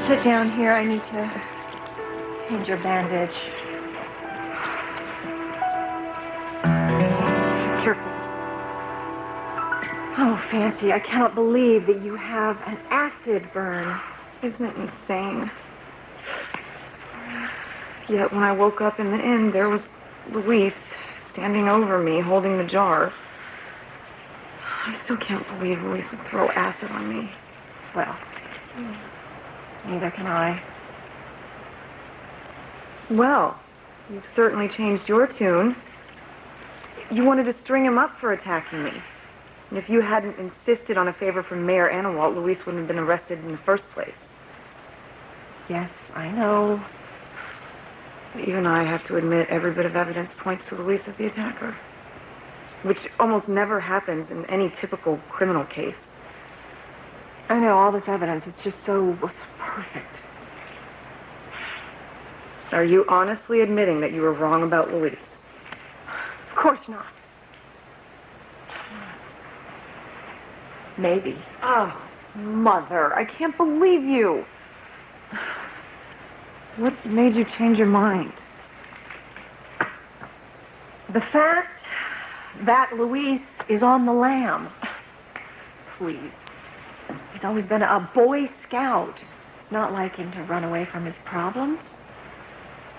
Sit down here. I need to change your bandage. Careful. Oh, Fancy, I cannot believe that you have an acid burn. Isn't it insane? Yet when I woke up in the inn, there was Luis standing over me, holding the jar. I still can't believe Luis would throw acid on me. Well, neither can I. Well, you've certainly changed your tune. You wanted to string him up for attacking me. And if you hadn't insisted on a favor from Mayor Annawalt, Luis wouldn't have been arrested in the first place. Yes, I know. Even I have to admit every bit of evidence points to Luis as the attacker. Which almost never happens in any typical criminal case. I know, all this evidence, it's just so perfect. Are you honestly admitting that you were wrong about Luis? Of course not. Maybe. Oh, Mother, I can't believe you. What made you change your mind? The fact that Luis is on the lam. Please. He's always been a Boy Scout. Not liking to run away from his problems.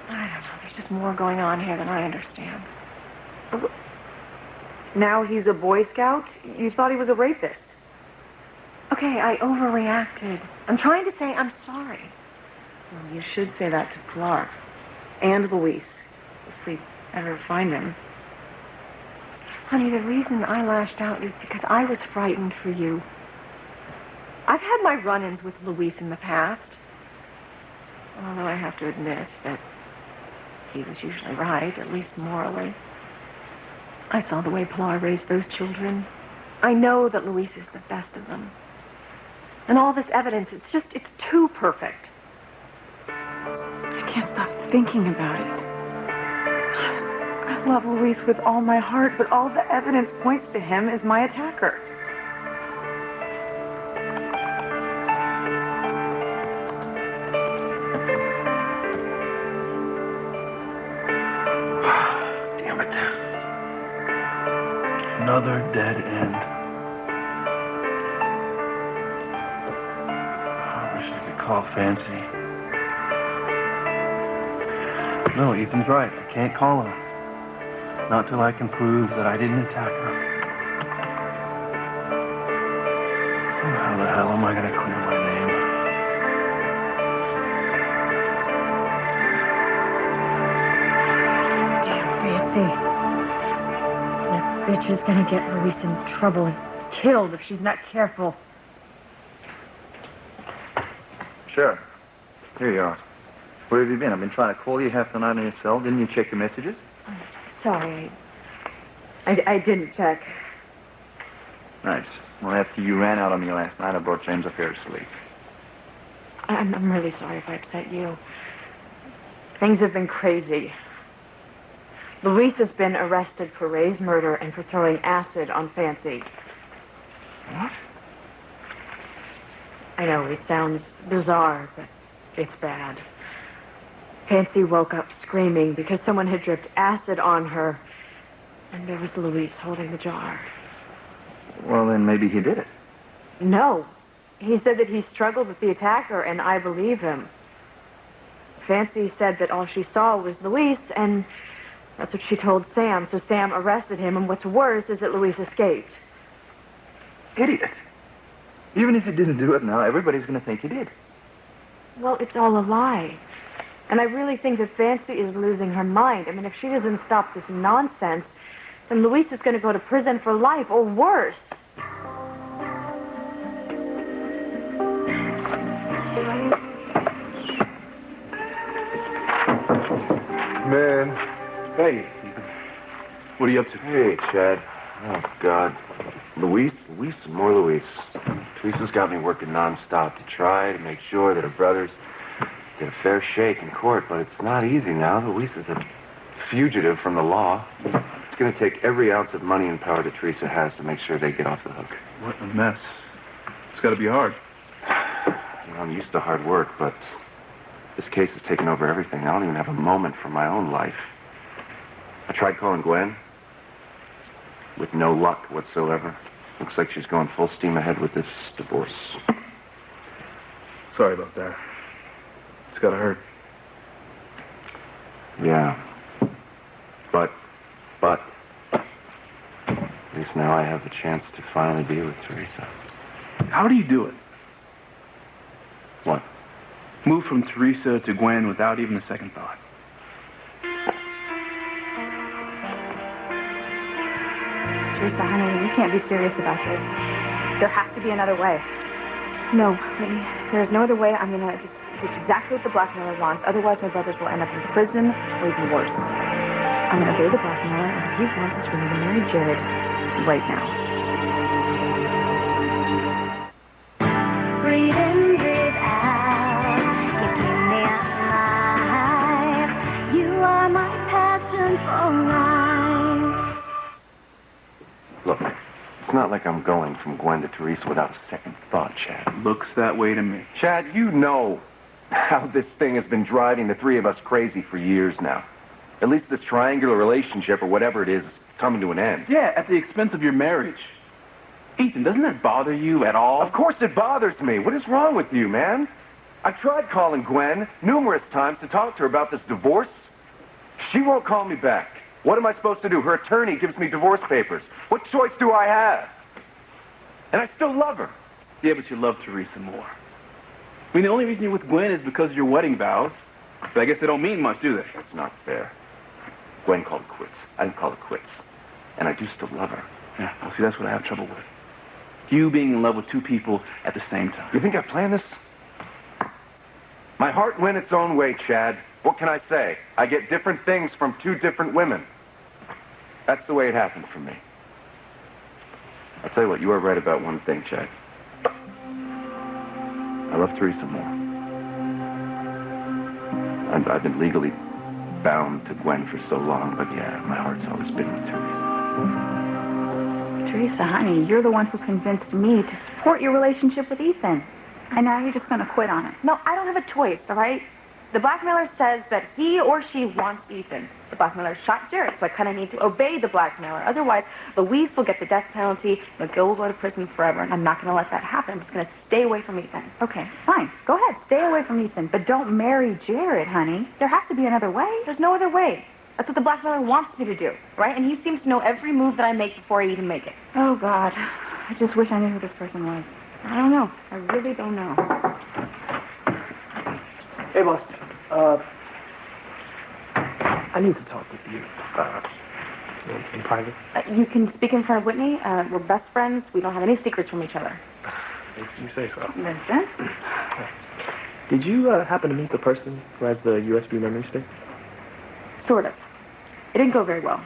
I don't know. There's just more going on here than I understand. Now he's a Boy Scout? You thought he was a rapist. Okay, I overreacted. I'm trying to say I'm sorry. Well, you should say that to Pilar. And Luis. If we ever find him. Honey, the reason I lashed out is because I was frightened for you. I've had my run-ins with Luis in the past. Although I have to admit that he was usually right, at least morally. I saw the way Pilar raised those children. I know that Luis is the best of them. And all this evidence, it's too perfect. I can't stop thinking about it. I love Luis with all my heart, but all the evidence points to him as my attacker. Damn it. Another dead end. I wish I could call Fancy. No, Ethan's right. I can't call him. Not till I can prove that I didn't attack her. Oh, how the hell am I going to clear my name? Damn, Fancy. That bitch is gonna get Luis in trouble and killed if she's not careful. Sure. Here you are. Where have you been? I've been trying to call you half the night on your cell. Didn't you check your messages? Sorry. I didn't check. Nice. Well, after you ran out on me last night, I brought James up here to sleep. I'm really sorry if I upset you. Things have been crazy. Luis has been arrested for Ray's murder and for throwing acid on Fancy. What? I know, it sounds bizarre, but it's bad. Fancy woke up screaming because someone had dripped acid on her, and there was Luis holding the jar. Well, then maybe he did it. No. He said that he struggled with the attacker, and I believe him. Fancy said that all she saw was Luis, and that's what she told Sam, so Sam arrested him, and what's worse is that Luis escaped. Idiot. Even if he didn't do it now, everybody's going to think he did. Well, it's all a lie. And I really think that Fancy is losing her mind. I mean, if she doesn't stop this nonsense, then Luis is going to go to prison for life, or worse. Man. Hey, what are you up to? Hey, Chad. Oh, God. Luis, more Luis. Teresa's got me working nonstop to try to make sure that her brothers get a fair shake in court, but it's not easy now. Luis is a fugitive from the law. It's going to take every ounce of money and power that Teresa has to make sure they get off the hook. What a mess. It's got to be hard. I'm used to hard work, but this case has taken over everything. I don't even have a moment for my own life. I tried calling Gwen, with no luck whatsoever. Looks like she's going full steam ahead with this divorce. Sorry about that. It's gotta hurt. Yeah. But, at least now I have the chance to finally be with Teresa. How do you do it? What? Move from Teresa to Gwen without even a second thought. Teresa, honey, you can't be serious about this. There has to be another way. No, Whitney, there's no other way. I'm gonna just do exactly what the blackmailer wants. Otherwise, my brothers will end up in prison or even worse. I'm gonna obey the blackmailer, and he wants us for me to marry Jared right now. Breathing it out, you keep me alive. You are my passion for life. Look, it's not like I'm going from Gwen to Teresa without a second thought, Chad. Looks that way to me. Chad, you know how this thing has been driving the three of us crazy for years now. At least this triangular relationship, or whatever it is coming to an end. Yeah, at the expense of your marriage. Ethan, doesn't that bother you at all? Of course it bothers me. What is wrong with you, man? I tried calling Gwen numerous times to talk to her about this divorce. She won't call me back. What am I supposed to do? Her attorney gives me divorce papers. What choice do I have? And I still love her. Yeah, but you love Teresa more. I mean, the only reason you're with Gwen is because of your wedding vows. But I guess they don't mean much, do they? That's not fair. Gwen called it quits. I didn't call it quits. And I do still love her. Yeah, well, see, that's what I have trouble with. You being in love with two people at the same time. You think I planned this? My heart went its own way, Chad. What can I say? I get different things from two different women. That's the way it happened for me. I'll tell you what, you are right about one thing, Chad. I love Teresa more. I've been legally bound to Gwen for so long, but yeah, my heart's always been with Teresa. Teresa, honey, you're the one who convinced me to support your relationship with Ethan. And now you're just gonna quit on it. No, I don't have a choice, all right? The blackmailer says that he or she wants Ethan. The blackmailer shot Jared, so I kind of need to obey the blackmailer. Otherwise, Luis will get the death penalty, Gil will go to prison forever, and I'm not going to let that happen. I'm just going to stay away from Ethan. Okay, fine. Go ahead. Stay away from Ethan. But don't marry Jared, honey. There has to be another way. There's no other way. That's what the blackmailer wants me to do, right? And he seems to know every move that I make before I even make it. Oh, God. I just wish I knew who this person was. I don't know. I really don't know. Hey, boss. I need to talk with you. In private. You can speak in front of Whitney. We're best friends. We don't have any secrets from each other. If you say so. Vincent? Did you happen to meet the person who has the USB memory stick? Sort of. It didn't go very well.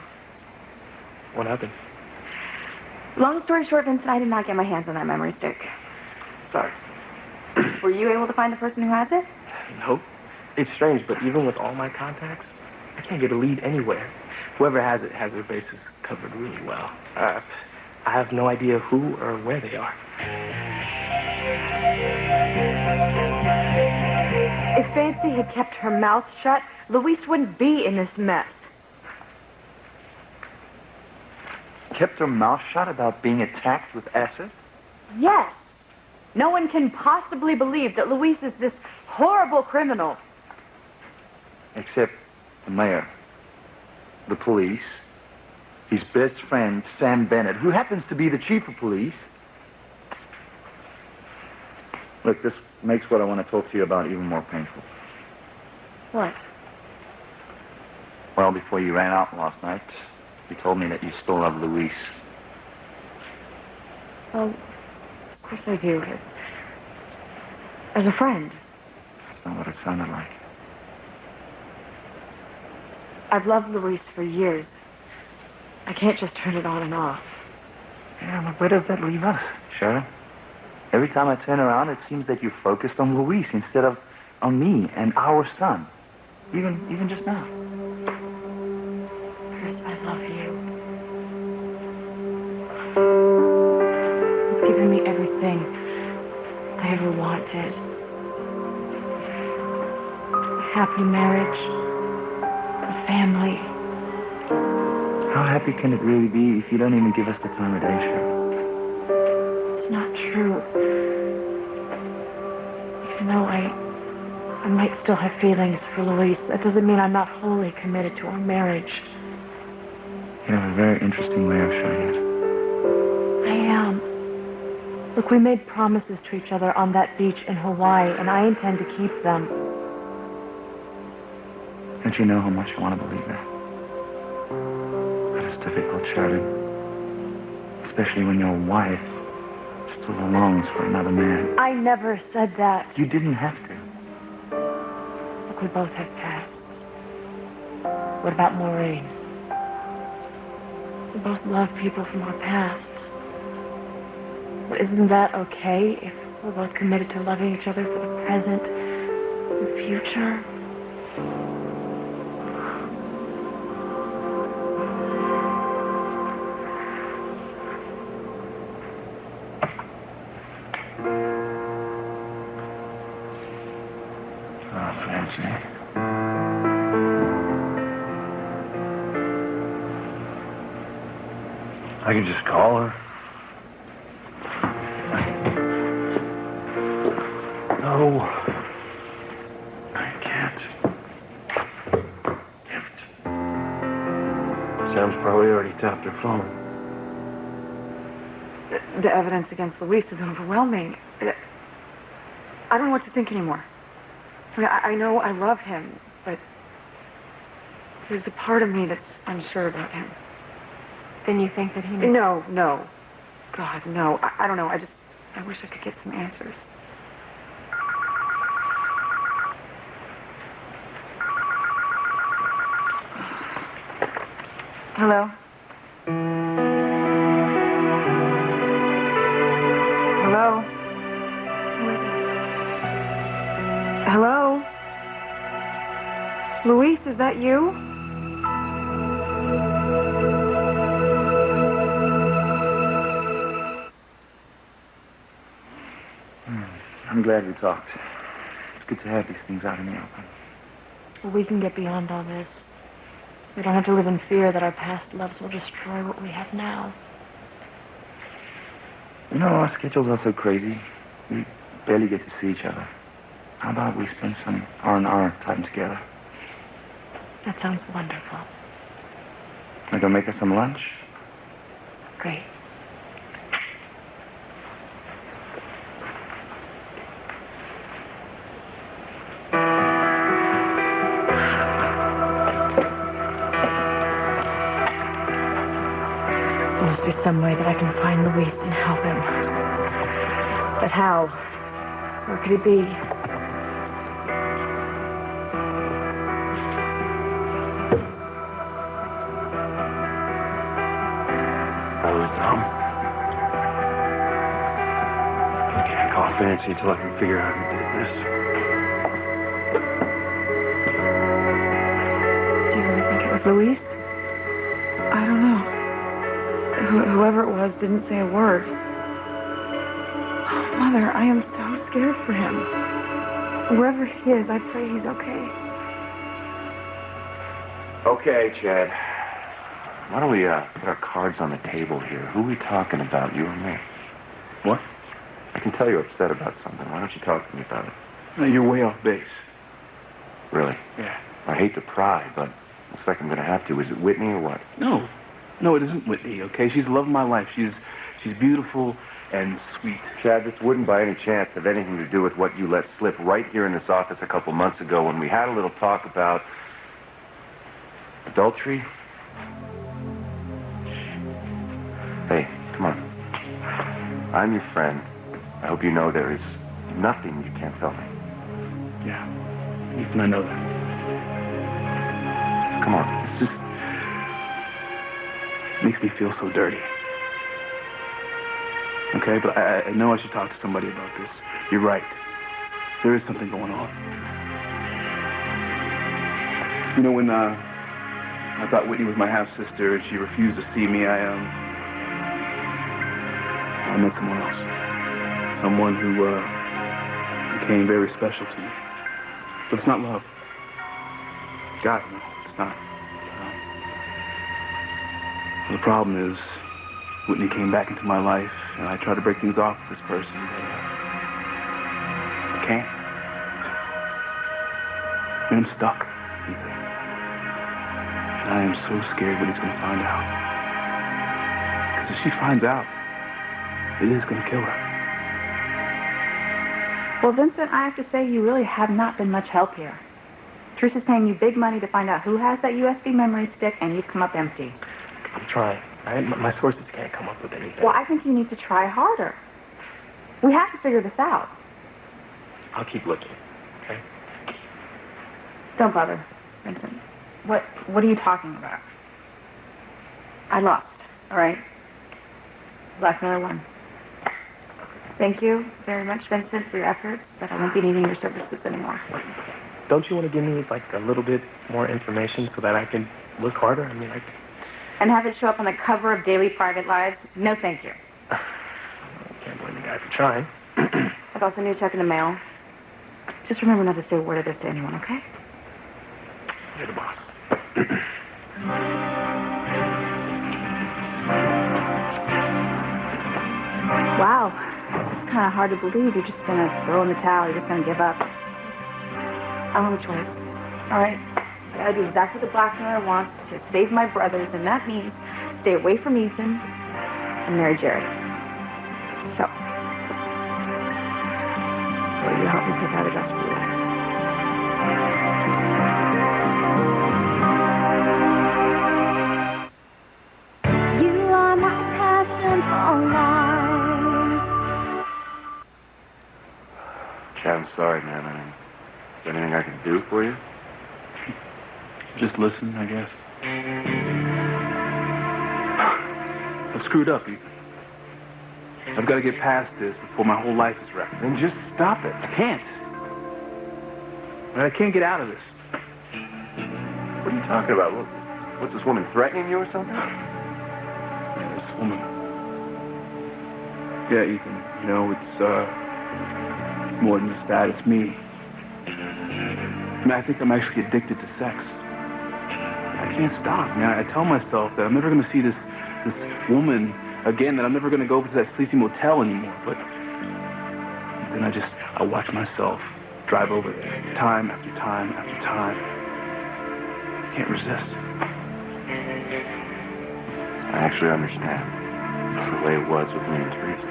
What happened? Long story short, Vincent, I did not get my hands on that memory stick. Sorry. Were you able to find the person who has it? Nope. It's strange, but even with all my contacts, I can't get a lead anywhere. Whoever has it has their bases covered really well. I have no idea who or where they are. If Fancy had kept her mouth shut, Luis wouldn't be in this mess. Kept her mouth shut about being attacked with acid? Yes. No one can possibly believe that Luis is this horrible criminal. Except the mayor, the police, his best friend, Sam Bennett, who happens to be the chief of police. Look, this makes what I want to talk to you about even more painful. What? Well, before you ran out last night, you told me that you still love Luis. Well, of course I do. As a friend. That's not what it sounded like. I've loved Luis for years. I can't just turn it on and off. Yeah, but where does that leave us, Sharon? Every time I turn around, it seems that you're focused on Luis instead of on me and our son. Even just now. Chris, I love you. You've given me everything I ever wanted. happy marriage, a family. How happy can it really be if you don't even give us the time of day, Cheryl? It's not true. Even though I might still have feelings for Luis, that doesn't mean I'm not wholly committed to our marriage. You have a very interesting way of showing it. I am. Look, we made promises to each other on that beach in Hawaii, and I intend to keep them. Don't you know how much I want to believe that? But it's difficult, Sheridan. Especially when your wife still longs for another man. I never said that. You didn't have to. Look, we both have pasts. What about Maureen? We both love people from our pasts. But isn't that okay if we're both committed to loving each other for the present and future? Oh, Fancy. I could just call her. No. I can't. Damn it. Sam's probably already tapped her phone. The evidence against Luis is overwhelming. I don't know what to think anymore. I mean, I know I love him, but there's a part of me that's unsure about him. Then you think that he... No. God, no. I don't know. I wish I could get some answers. Hello? Hello? Hello? Luis, is that you? I'm glad we talked. It's good to have these things out in the open. Well, we can get beyond all this. We don't have to live in fear that our past loves will destroy what we have now. You know, our schedules are so crazy. We barely get to see each other. How about we spend some R&R time together? That sounds wonderful. I go make us some lunch? Great. There must be some way that I can find Luis and help him. But how? Where could he be? I can't call Fancy until I can figure out who did this. Do you really think it was Luis? I don't know. Whoever it was didn't say a word. Oh, Mother, I am so scared for him. Wherever he is, I pray he's okay. Okay, Chad. Why don't we put our cards on the table here? Who are we talking about, you or me? What? I can tell you're upset about something. Why don't you talk to me about it? No, you're way off base. Really? Yeah. I hate to pry, but looks like I'm going to have to. Is it Whitney or what? No, it isn't Whitney, okay? She's the love of my life. She's beautiful and sweet. Chad, this wouldn't by any chance have anything to do with what you let slip right here in this office a couple months ago when we had a little talk about adultery. Hey, come on. I'm your friend. I hope you know there is nothing you can't tell me. Yeah, even I know that. Come on. It's just makes me feel so dirty. Okay, but I know I should talk to somebody about this. You're right. There is something going on. You know, when I thought Whitney was my half-sister and she refused to see me, I met someone else. Someone who became very special to me. But it's not love. God, no, it's not. The problem is, Whitney came back into my life, and I tried to break things off with this person, but I can't. And I'm stuck. And I am so scared what he's going to find out. Because if she finds out, it is going to kill her. Well, Vincent, I have to say you really have not been much help here. Teresa's paying you big money to find out who has that USB memory stick, and you've come up empty. I'm trying. My sources can't come up with anything. Well, I think you need to try harder. We have to figure this out. I'll keep looking, okay? Don't bother, Vincent. What are you talking about? I lost, all right? Blackmail won. Thank you very much, Vincent, for your efforts, but I won't be needing your services anymore. Don't you want to give me, like, a little bit more information so that I can look harder? I mean, And have it show up on the cover of Daily Private Lives? No, thank you. I can't blame the guy for trying. I've also need to check in the mail. Just remember not to say a word of this to anyone, okay? You're the boss. Wow. It's kind of hard to believe you're just going to throw in the towel. You're just going to give up. I don't have a choice. All right? I got to do exactly what the blackmailer wants to save my brothers, and that means stay away from Ethan and marry Jared. So, will you help me pick out a dress for you? You are my passion for life. Chad, I'm sorry, man. I mean, is there anything I can do for you? Just listen, I guess. I've screwed up, Ethan. I've got to get past this before my whole life is wrecked. Then just stop it. I can't. I can't get out of this. What are you talking about? What's this woman threatening you or something? Yeah, this woman. Yeah, Ethan. You know, it's more than just that. It's me. I mean, I think I'm actually addicted to sex. I can't stop. I mean, I tell myself that I'm never going to see this woman again, that I'm never going to go over to that sleazy motel anymore. But then I watch myself drive over there time after time after time. I can't resist. I actually understand. It's the way it was with me and Teresa.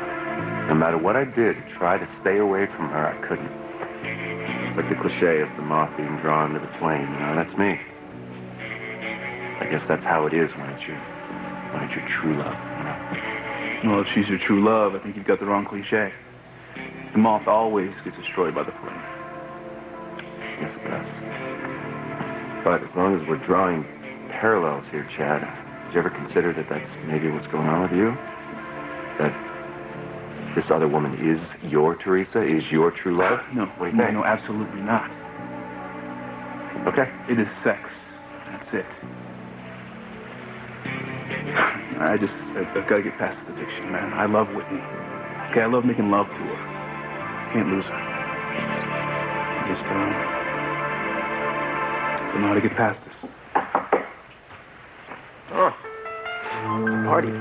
No matter what I did to try to stay away from her, I couldn't. It's like the cliche of the moth being drawn to the flame. You know, that's me. I guess that's how it is when it's your true love, you know? Well, if she's your true love, I think you've got the wrong cliche. The moth always gets destroyed by the flame. Yes, it does. But as long as we're drawing parallels here, Chad, did you ever consider that that's maybe what's going on with you? That this other woman is your Teresa, is your true love? No, what do you think? No, absolutely not. Okay. It is sex. That's it. I've got to get past this addiction, man. I love Whitney. Okay, I love making love to her. Can't lose her. I just don't know how to get past this. Oh, it's a party.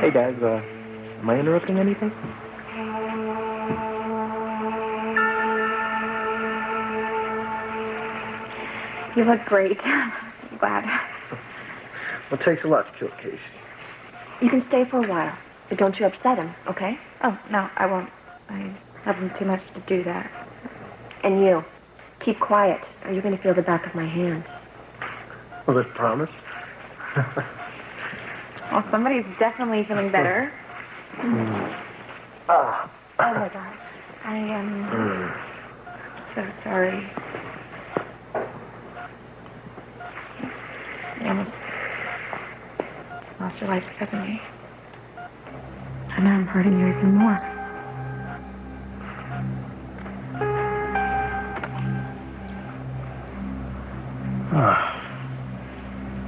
Hey, guys, am I interrupting anything? You look great. I'm glad. Well, it takes a lot to kill Casey. You can stay for a while, but don't you upset him, okay? Oh, no, I won't. I love him too much to do that. And you, keep quiet, or you're going to feel the back of my hand. Well, that's promised. Well, somebody's definitely feeling better. Ah. Oh, my gosh. I am so sorry. You almost lost your life because of me. And now I'm hurting you even more.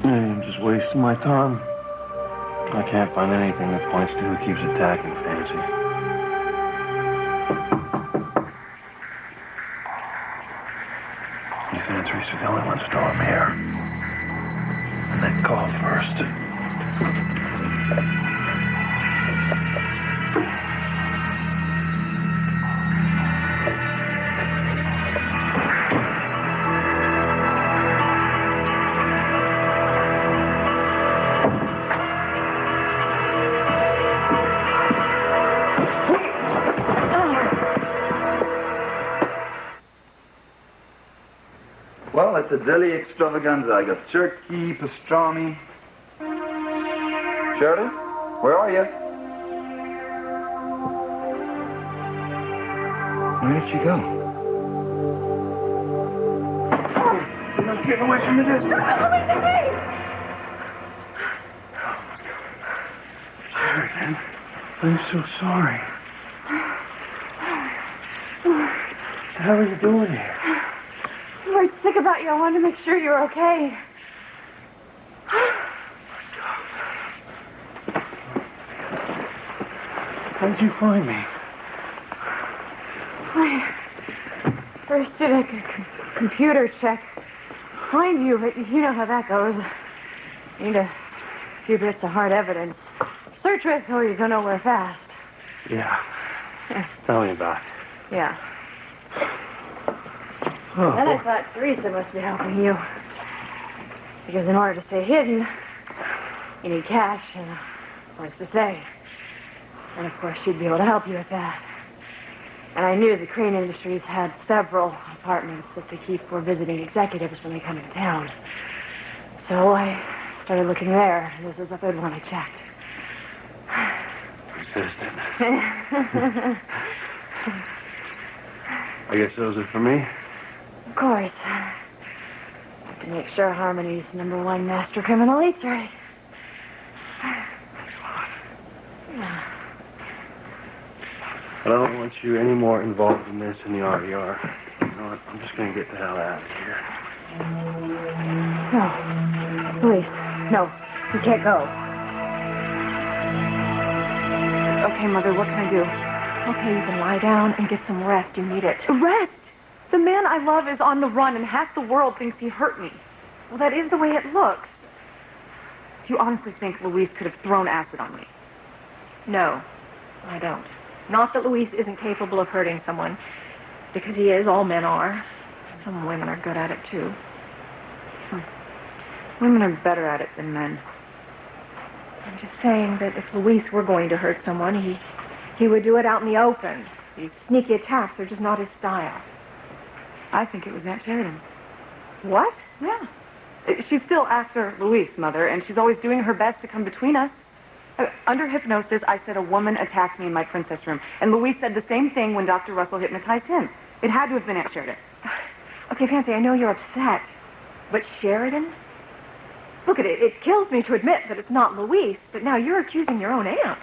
I'm just wasting my time. I can't find anything that points to who keeps attacking Fancy. You think Teresa's the only one to know I'm here? And then call first. Well, it's a deli extravaganza. I got turkey, pastrami. Sheridan, where are you? Where did she go? You're not getting away from me this time. Sheridan, I'm so sorry. What the hell are you doing here? I'm very sick about you. I wanted to make sure you were okay. How did you find me? I first did a computer check. Find you, but you know how that goes. You need a few bits of hard evidence. Search with, or you're gonna nowhere fast. Yeah. Tell me about it. Yeah. Oh, Then I boy. thought Teresa must be helping you. Because in order to stay hidden, you need cash and a place to stay. And of course, she'd be able to help you with that. And I knew the Crane Industries had several apartments that they keep for visiting executives when they come into town. So I started looking there, and this is the third one I checked. Persistent. I guess those are for me. Of course. Have to make sure Harmony's #1 master criminal eats right. I don't want you any more involved in this than you already are. You know what? I'm just gonna get the hell out of here. No. Please. No. You can't go. Okay, Mother, what can I do? Okay, you can lie down and get some rest. You need it. Rest! The man I love is on the run, and half the world thinks he hurt me. Well, that is the way it looks. Do you honestly think Luis could have thrown acid on me? No, I don't. Not that Luis isn't capable of hurting someone, because he is. All men are. Some women are good at it, too. Women are better at it than men. I'm just saying that if Luis were going to hurt someone, he would do it out in the open. These sneaky attacks are just not his style. I think it was Aunt Sheridan. What? Yeah. She's still after Luis, Mother, and she's always doing her best to come between us. Under hypnosis, I said a woman attacked me in my princess room, and Luis said the same thing when Dr. Russell hypnotized him. It had to have been Aunt Sheridan. Okay, Fancy, I know you're upset, but Sheridan? Look at it. It kills me to admit that it's not Luis, but now you're accusing your own aunt.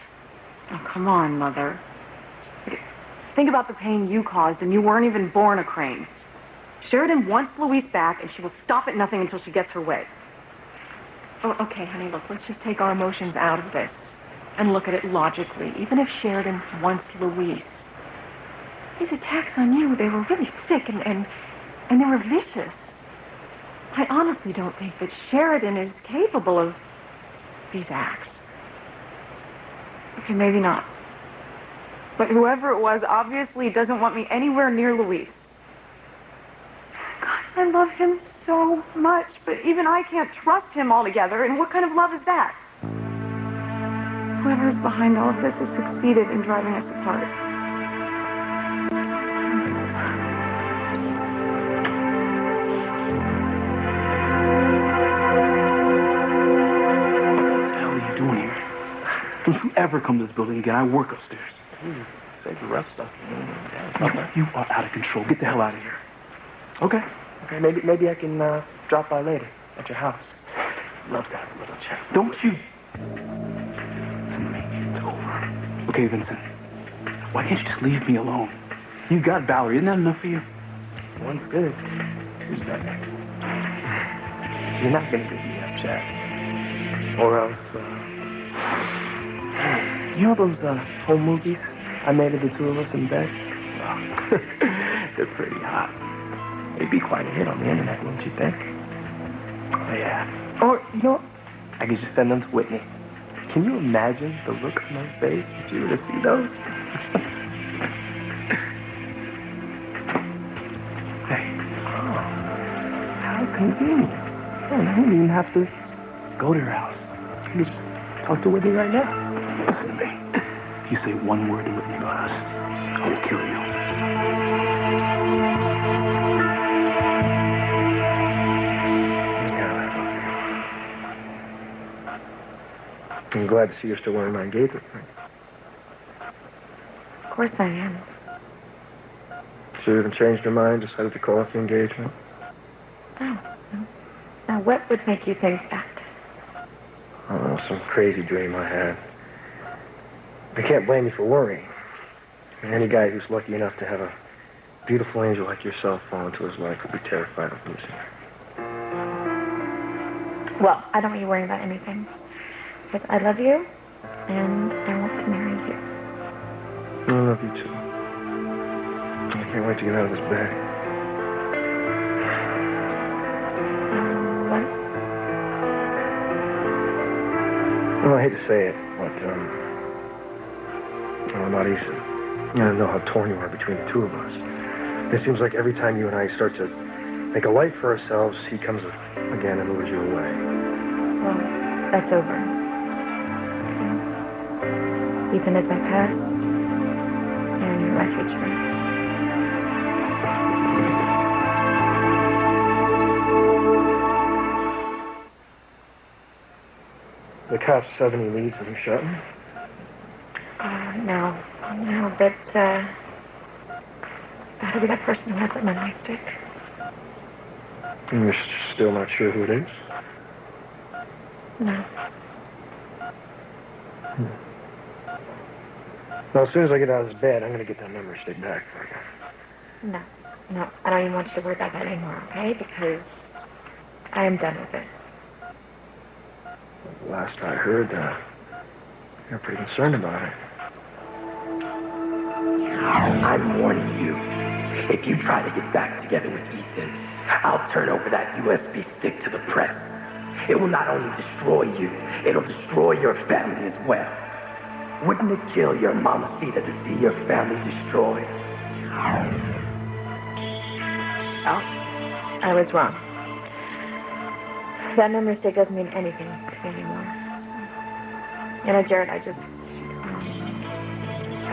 Oh, come on, Mother. Think about the pain you caused, and you weren't even born a Crane. Sheridan wants Luis back, and she will stop at nothing until she gets her way. Oh, okay, honey, look, let's just take our emotions out of this and look at it logically. Even if Sheridan wants Luis, these attacks on you, they were really sick and they were vicious. I honestly don't think that Sheridan is capable of these acts. Okay, maybe not. But whoever it was obviously doesn't want me anywhere near Luis. God, I love him so much, but even I can't trust him altogether, and what kind of love is that? Whoever is behind all of this has succeeded in driving us apart. What the hell are you doing here? Don't you ever come to this building again. I work upstairs. Say the rough stuff. You are out of control. Get the hell out of here. Okay. Okay, maybe I can drop by later at your house. Love to have a little chat. Don't you... Listen to me. It's over. Okay, Vincent. Why can't you just leave me alone? You got Valerie. Isn't that enough for you? One's good. Two's better. You're not gonna get me upset. Or else, you know those home movies I made of the two of us in bed? Well, they're pretty hot. It'd be quite a hit on the internet, wouldn't you think? Oh, yeah. Or, you know what? I could just send them to Whitney. Can you imagine the look on her face if you were to see those? Hey. Oh, how convenient. Oh, I don't even have to go to her house. You can just talk to Whitney right now. Listen to me. If you say one word to Whitney about us, I will kill you. I'm glad to see you're still wearing my engagement ring. Of course I am. So you haven't changed your mind, decided to call off the engagement? No. Now, what would make you think that? I don't know, some crazy dream I had. I can't blame you for worrying. I mean, any guy who's lucky enough to have a beautiful angel like yourself fall into his life would be terrified of losing her. Well, I don't want you worrying about anything. Because I love you, and I want to marry you. I love you too. I can't wait to get out of this bed. What? Well, I hate to say it, but, well, not easy. I don't know how torn you are between the two of us. It seems like every time you and I start to make a life for ourselves, he comes again and lures you away. Well, that's over. Ethan is my past, and you're my future. The cops have any leads when you shot him? No, but, it's gotta be that person who has that memory stick. And you're still not sure who it is? No. Well, as soon as I get out of this bed, I'm gonna get that memory stick back for you. No, I don't even want you to worry about that anymore, okay? Because I am done with it. Last I heard, you're pretty concerned about it. I'm warning you. If you try to get back together with Ethan, I'll turn over that USB stick to the press. It will not only destroy you, it'll destroy your family as well. Wouldn't it kill your mamacita to see your family destroyed? Oh, I was wrong. That memory stick doesn't mean anything to me anymore. So. You know, Jared, I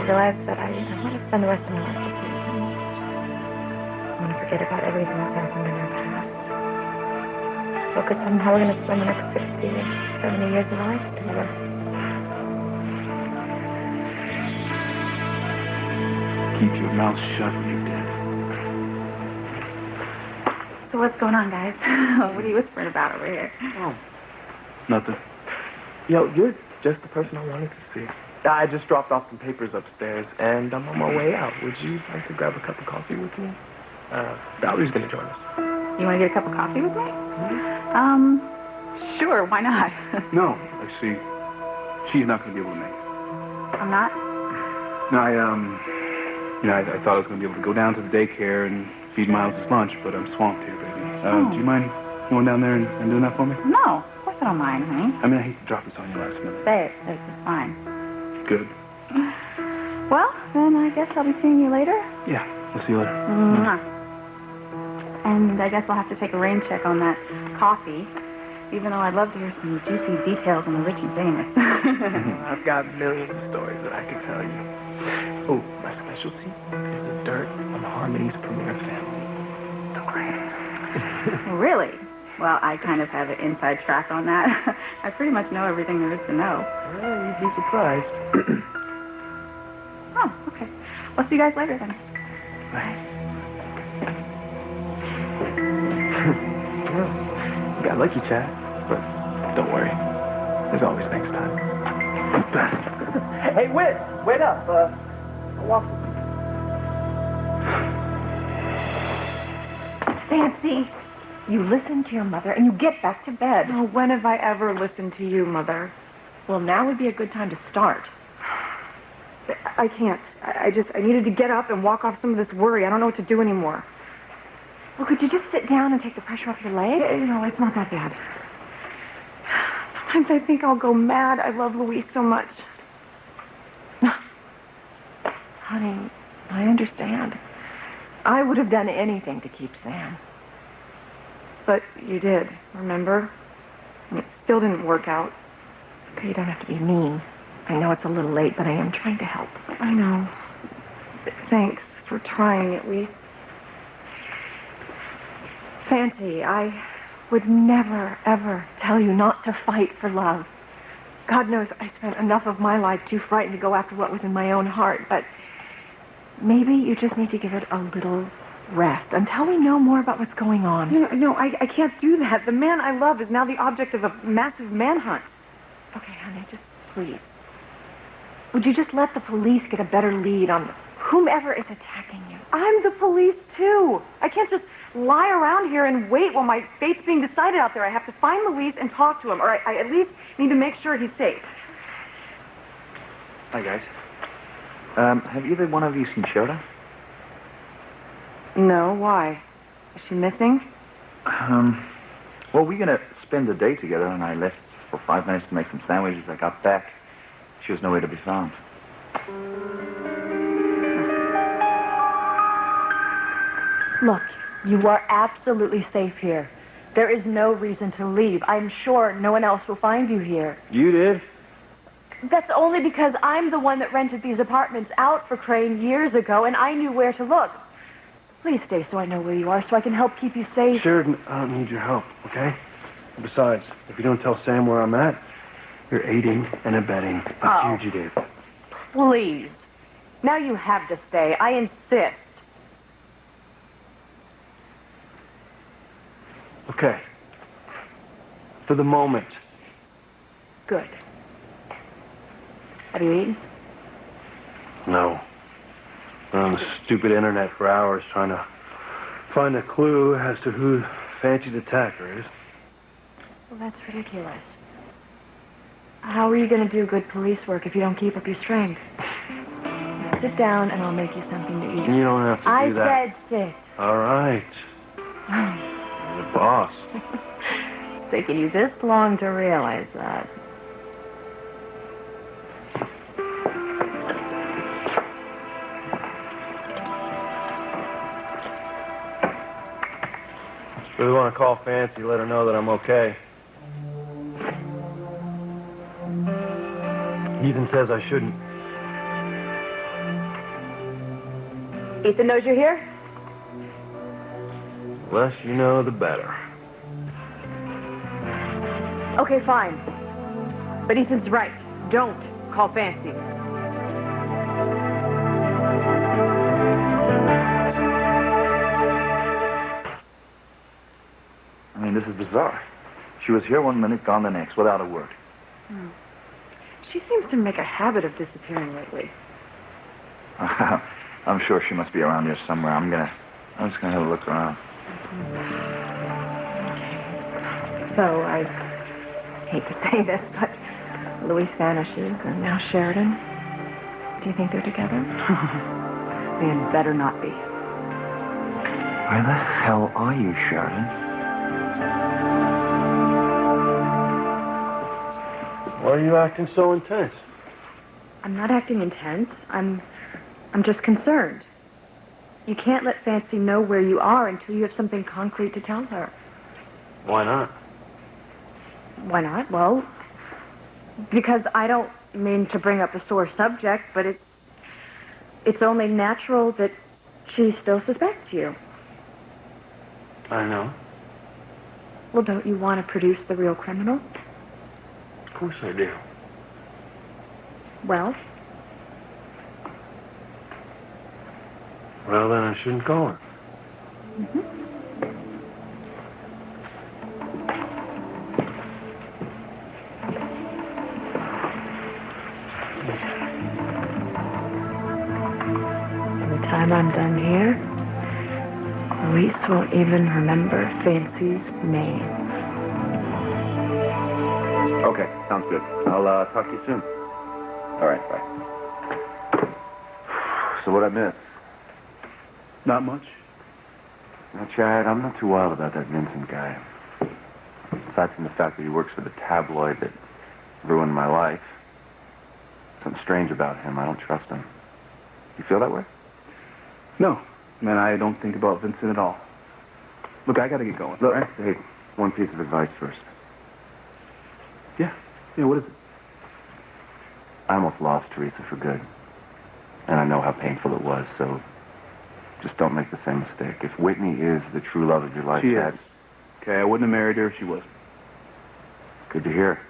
realized that I want to spend the rest of my life with you. I want to forget about everything that's happened in our past. Focus on how we're going to spend the next 60 or 70 years of our lives together. Keep your mouth shut when you're dead. So what's going on, guys? What are you whispering about over here? Oh. Nothing. Yo, you're just the person I wanted to see. I just dropped off some papers upstairs, and I'm on my way out. Would you like to grab a cup of coffee with me? Valerie's gonna join us. You want to get a cup of coffee with me? Mm-hmm. Sure, why not? No, I see. She's not going to be able to make it. I'm not? No, I thought I was going to be able to go down to the daycare and feed Miles his lunch, but I'm swamped here, baby. Do you mind going down there and doing that for me? No, of course I don't mind, honey. I mean, I hate to drop this on you last minute. Say it. It's fine. Good. Well, then I guess I'll be seeing you later. Yeah, I'll see you later. Mwah. And I guess I'll have to take a rain check on that coffee, even though I'd love to hear some juicy details on the rich and famous. I've got millions of stories that I could tell you. Oh, my specialty is the dirt on Harmony's premier family, the Grants. Really? Well, I kind of have an inside track on that. I pretty much know everything there is to know. Well, you'd be surprised. Oh, okay. I'll see you guys later then. Bye. You got lucky, Chad, but don't worry. There's always next time. Hey, Whit, wait up. Fancy, you listen to your mother and you get back to bed. Oh, when have I ever listened to you, Mother? Well, now would be a good time to start. I can't. I needed to get up and walk off some of this worry. I don't know what to do anymore. Well, Well, could you just sit down and take the pressure off your leg? No, it's not that bad. Sometimes I think I'll go mad. I love Luis so much. Honey, I understand. I would have done anything to keep Sam. But you did, remember? And it still didn't work out. Okay, you don't have to be mean. I know it's a little late, but I am trying to help. I know. Thanks for trying at least. Fancy, I would never, ever tell you not to fight for love. God knows I spent enough of my life too frightened to go after what was in my own heart, but maybe you just need to give it a little rest until we know more about what's going on. No, I can't do that. The man I love is now the object of a massive manhunt. Okay, honey, just please. Would you just let the police get a better lead on whomever is attacking you? I'm the police, too. I can't just lie around here and wait while my fate's being decided out there. I have to find Luis and talk to him, or I at least need to make sure he's safe. Hi, guys. Have either one of you seen Shota? No, why? Is she missing? Well, we're gonna spend the day together, and I left for 5 minutes to make some sandwiches. I got back. She was nowhere to be found. Look, you are absolutely safe here. There is no reason to leave. I'm sure no one else will find you here. You did? That's only because I'm the one that rented these apartments out for Crane years ago, and I knew where to look. Please stay so I know where you are, so I can help keep you safe. Sheridan, I don't need your help, okay? Besides, if you don't tell Sam where I'm at, you're aiding and abetting a fugitive. Please. Now you have to stay. I insist. Okay. For the moment. Good. Have you eaten? No. Been on the stupid internet for hours trying to find a clue as to who Fancy's attacker is. Well, that's ridiculous. How are you going to do good police work if you don't keep up your strength? Now sit down and I'll make you something to eat. You don't have to do that. I said sit. All right. You're the boss. It's taken you this long to realize that. Really want to call Fancy, let her know that I'm okay. Ethan says I shouldn't. Ethan knows you're here? The less you know, the better. Okay, fine. But Ethan's right. Don't call Fancy. I mean, this is bizarre. She was here 1 minute, gone the next, without a word. She seems to make a habit of disappearing lately. I'm sure she must be around here somewhere. I'm just gonna have a look around. So, I hate to say this, but Luis vanishes, and now Sheridan. Do you think they're together? They had better not be. Where the hell are you, Sheridan? Why are you acting so intense? I'm not acting intense. I'm just concerned. You can't let Fancy know where you are until you have something concrete to tell her. Why not? Why not? Well, because I don't mean to bring up a sore subject, but it's only natural that she still suspects you. I know. Well, don't you want to produce the real criminal? Of course I do. Well? Well, then I shouldn't call her. By the time I'm done here, Luis won't even remember Fancy's name. Okay, sounds good. I'll talk to you soon. All right, bye. So what'd I miss? Not much. Now, Chad, I'm not too wild about that Vincent guy. Aside from the fact that he works for the tabloid that ruined my life, something strange about him. I don't trust him. You feel that way? No, man, I don't think about Vincent at all. Look, I gotta get going, Look, right? hey, one piece of advice first. Yeah, what is it? I almost lost Teresa for good. And I know how painful it was, so just don't make the same mistake. If Whitney is the true love of your life, She Chad... is. Okay, I wouldn't have married her if she wasn't. Good to hear.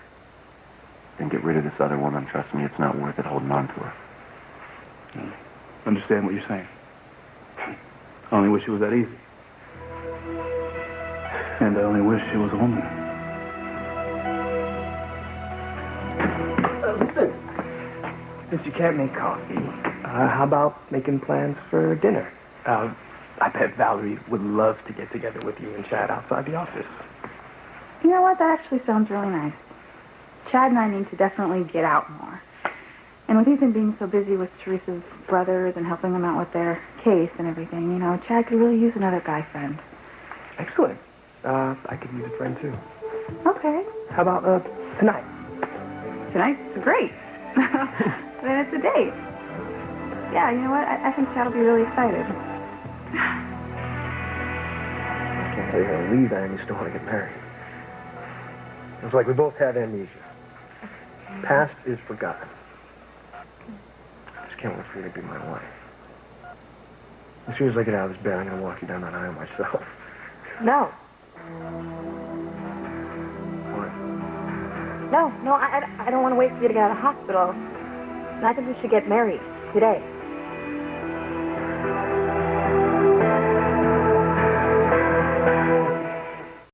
Then get rid of this other woman. Trust me, it's not worth it holding on to her. Understand what you're saying. I only wish it was that easy. And I only wish it was a woman. Listen, since you can't make coffee, how about making plans for dinner? I bet Valerie would love to get together with you and Chad outside the office. You know what? That actually sounds really nice. Chad and I need to definitely get out more. And with Ethan being so busy with Teresa's brothers and helping them out with their case and everything, you know, Chad could really use another guy friend. Excellent. I could use a friend, too. Okay. How about, tonight? Tonight's great. Then it's a date. Yeah, you know what? I think Chad will be really excited. I can't tell you how relieved I am you still want to get married. It's like we both have amnesia. Past is forgotten. I just can't wait for you to be my wife. As soon as I get out of this bed, I'm going to walk you down that aisle myself. No. What? No, I don't want to wait for you to get out of the hospital. I think we should get married today.